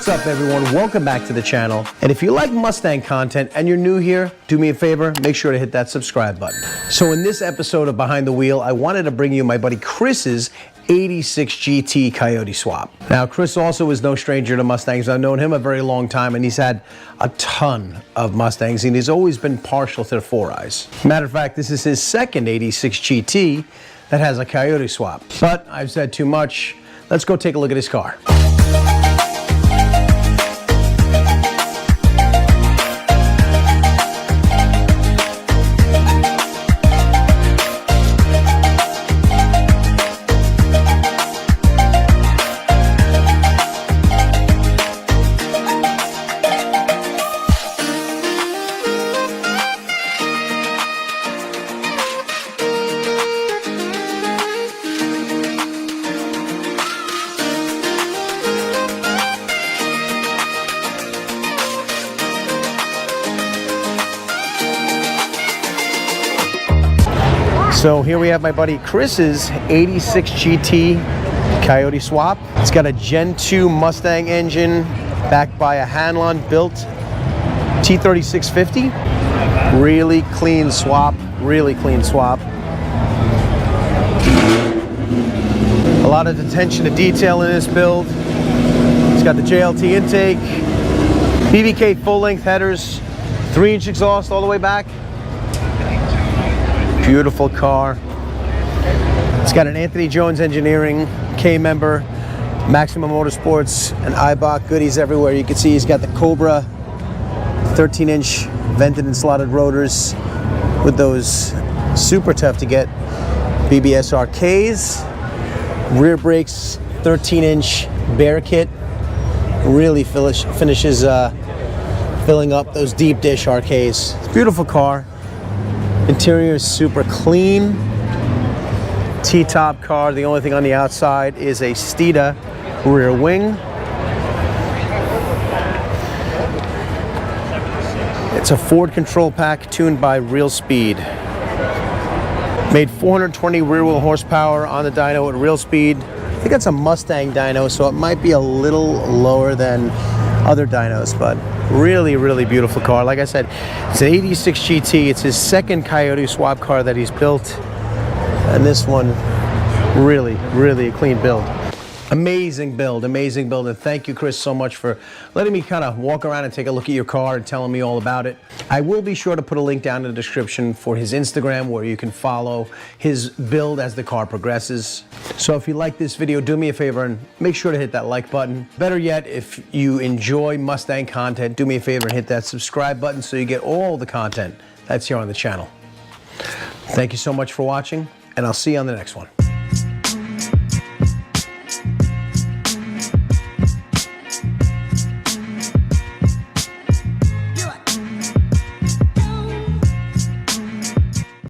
What's up, everyone? Welcome back to the channel. And if you like Mustang content and you're new here, do me a favor, make sure to hit that subscribe button. So in this episode of Behind the Wheel, I wanted to bring you my buddy Chris's 86 GT Coyote swap. Now, Chris also is no stranger to Mustangs. I've known him a very long time, and he's had a ton of Mustangs, and he's always been partial to the 4Eyes. Matter of fact, this is his second 86 GT that has a Coyote swap. But I've said too much. Let's go take a look at his car. So here we have my buddy Chris's 86 GT Coyote swap. It's got a Gen 2 Mustang engine backed by a Hanlon built T3650. Really clean swap, really clean swap. A lot of attention to detail in this build. It's got the JLT intake, BBK full length headers, 3-inch exhaust all the way back. Beautiful car. It's got an Anthony Jones Engineering K member, Maximum Motorsports, and Eibach goodies everywhere. You can see he's got the Cobra 13-inch vented and slotted rotors with those super tough to get BBS RKs. Rear brakes, 13-inch bear kit. Really finishes filling up those deep dish RKs. Beautiful car. Interior is super clean. T-top car. The only thing on the outside is a SVTAdam rear wing. It's a Ford control pack tuned by Real Speed. Made 420 rear wheel horsepower on the dyno at Real Speed. I think that's a Mustang dyno, so it might be a little lower than other dynos, but really, really beautiful car. Like I said, it's an 86 GT. It's his second Coyote swap car that he's built. And this one, really, really a clean build. Amazing build, amazing build. And thank you, Chris, so much for letting me kind of walk around and take a look at your car and telling me all about it. I will be sure to put a link down in the description for his Instagram where you can follow his build as the car progresses. So if you like this video, do me a favor and make sure to hit that like button. Better yet, if you enjoy Mustang content, do me a favor and hit that subscribe button so you get all the content that's here on the channel. Thank you so much for watching, and I'll see you on the next one.